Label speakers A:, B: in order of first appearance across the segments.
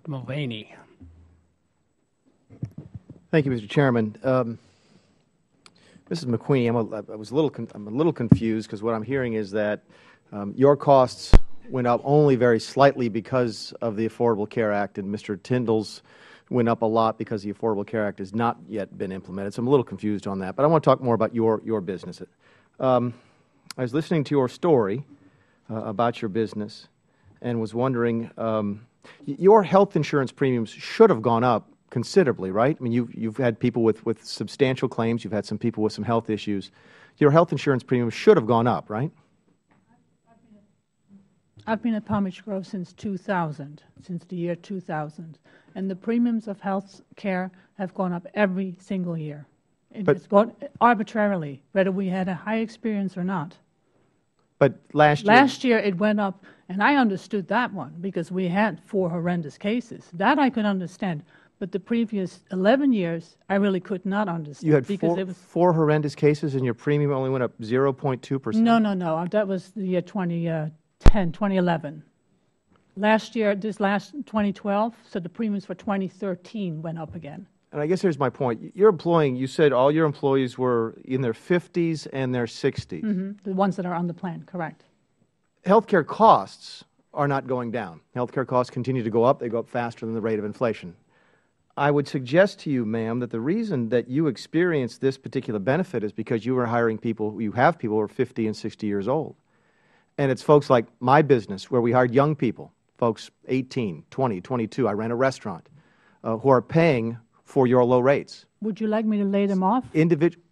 A: Mulvaney.
B: Thank you, Mr. Chairman. Mrs. McQueen, I'm a little confused because what I'm hearing is that your costs went up only very slightly because of the Affordable Care Act, and Mr. Tyndall's went up a lot because the Affordable Care Act has not yet been implemented. So I'm a little confused on that. But I want to talk more about your business. I was listening to your story about your business and was wondering, your health insurance premiums should have gone up considerably, right? I mean, you've had people with substantial claims. You've had some people with some health issues. Your health insurance premiums should have gone up, right?
C: I've been at Palm Beach Grove since 2000, since the year 2000, and the premiums of health care have gone up every single year. It's gone arbitrarily, whether we had a high experience or not.
B: But
C: last year it went up, and I understood that one because we had 4 horrendous cases. That I could understand. But the previous 11 years, I really could not understand.
B: You had four horrendous cases, and your premium only went up 0.2%?
C: No. That was the year 2010, 2011. Last year, this last 2012, so the premiums for 2013 went up again.
B: And I guess here's my point. You said all your employees were in their 50s and their 60s.
C: Mm-hmm. The ones that are on the plan, correct.
B: Healthcare costs are not going down. Healthcare costs continue to go up. They go up faster than the rate of inflation. I would suggest to you, ma'am, that the reason that you experience this particular benefit is because you are hiring people, you have people who are 50 and 60 years old. And it's folks like my business where we hired young people, folks 18, 20, 22. I ran a restaurant who are paying for your low rates.
C: Would you like me to lay them off?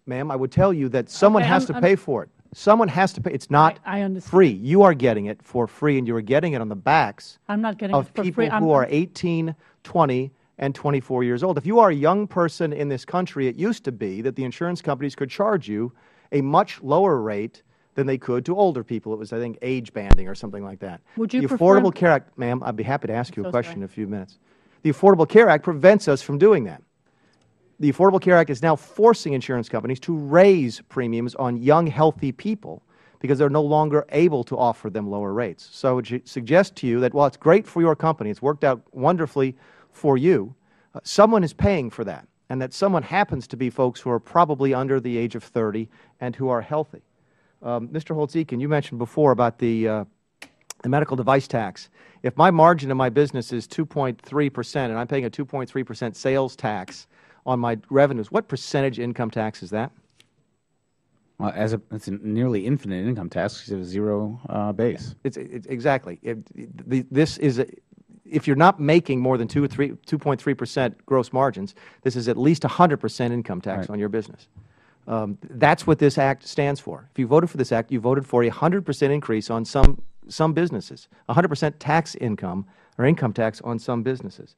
B: Ma'am, I would tell you that someone has to pay for it. Someone has to pay. It's not free. You are getting it for free, and you are getting it on the backs of people who are 18, 20, and 24 years old. If you are a young person in this country, it used to be that the insurance companies could charge you a much lower rate than they could to older people. It was, I think, age banding or something like that.
C: Would you
B: the Affordable Care Act, ma'am, I'd be happy to ask you a question in a few minutes. The Affordable Care Act prevents us from doing that. The Affordable Care Act is now forcing insurance companies to raise premiums on young, healthy people because they're no longer able to offer them lower rates. So I would suggest to you that while it's great for your company, it's worked out wonderfully for you, someone is paying for that, and that someone happens to be folks who are probably under the age of 30 and who are healthy. Mr. Holtz-Eakin, you mentioned before about the medical device tax. If my margin in my business is 2.3% and I'm paying a 2.3% sales tax on my revenues, what percentage income tax is that?
D: Well, it's a nearly infinite income tax because it was zero base.
B: Exactly. If you're not making more than 2.3% gross margins, this is at least 100% income tax on your business. That's what this Act stands for. If you voted for this Act, you voted for a 100% increase on some businesses, 100% tax income or income tax on some businesses.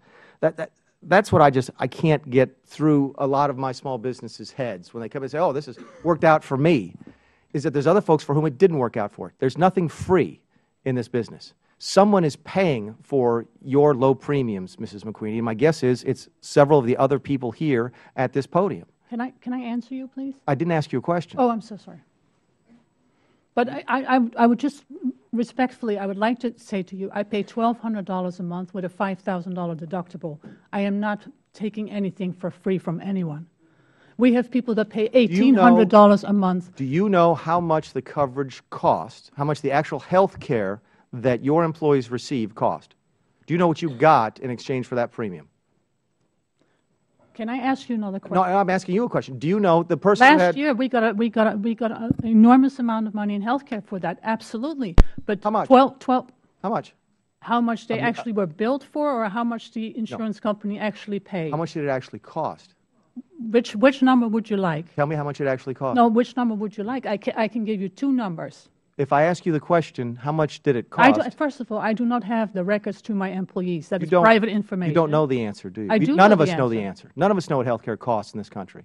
B: That's what I can't get through a lot of my small businesses' heads when they come and say, oh, this has worked out for me, is that there's other folks for whom it didn't work out for. There's nothing free in this business. Someone is paying for your low premiums, Mrs. McQueen, and my guess is it's several of the other people here at this podium.
C: Can I answer you, please?
B: I didn't ask you a question.
C: Oh, I'm so sorry. But I would just respectfully, I would like to say to you, I pay $1,200 a month with a $5,000 deductible. I am not taking anything for free from anyone. We have people that pay $1,800 a month.
B: Do you know how much the coverage costs, how much the actual health care that your employees receive cost? Do you know what you got in exchange for that premium?
C: Can I ask you another question?
B: No, I'm asking you a question. Do you know the person who had...
C: Last year we got an enormous amount of money in health care for that, absolutely. But
B: how much?
C: 12
B: How much?
C: How much they actually were billed for, or how much the insurance company actually paid?
B: How much did it actually cost?
C: Which number would you like?
B: Tell me how much it actually cost.
C: No, which number would you like? I can give you 2 numbers.
B: If I ask you the question, how much did it cost?
C: First of all, I do not have the records to my employees. That is private information.
B: You don't know the answer, do you?
C: I do
B: None
C: know
B: of us
C: the
B: know the answer. None of us know what health care costs in this country.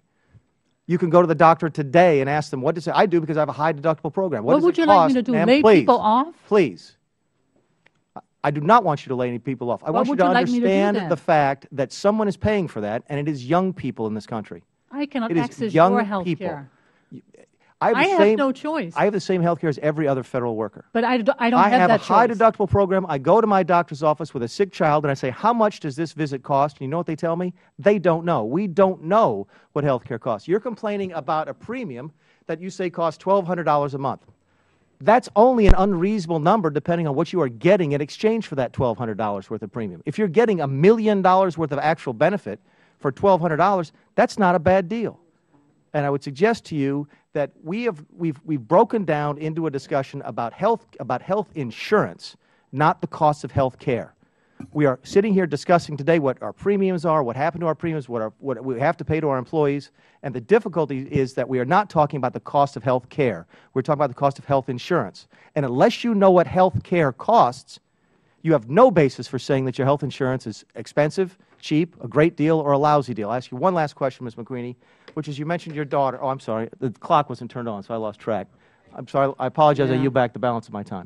B: You can go to the doctor today and ask them, what does it? I do because I have a high deductible program.
C: What would you like me to do, lay people off?
B: Please. I do not want you to lay any people off. I want you to understand the fact that someone is paying for that, and it is young people in this country.
C: I cannot access your health care. I have no choice.
B: I have the same health care as every other federal worker.
C: But I don't have that choice.
B: I have a high deductible program. I go to my doctor's office with a sick child and I say, how much does this visit cost? And you know what they tell me? They don't know. We don't know what health care costs. You're complaining about a premium that you say costs $1,200 a month. That's only an unreasonable number depending on what you are getting in exchange for that $1,200 worth of premium. If you're getting $1 million worth of actual benefit for $1,200, that's not a bad deal. And I would suggest to you that we've broken down into a discussion about health insurance, not the cost of health care. We are sitting here discussing today what our premiums are, what happened to our premiums, what we have to pay to our employees, and the difficulty is that we are not talking about the cost of health care. We're talking about the cost of health insurance. And unless you know what health care costs, you have no basis for saying that your health insurance is expensive, cheap, a great deal, or a lousy deal. I'll ask you one last question, Ms. McQueenie, which is you mentioned your daughter. Oh, I'm sorry. The clock wasn't turned on, so I lost track. I'm sorry. I apologize. I yield back the balance of my time.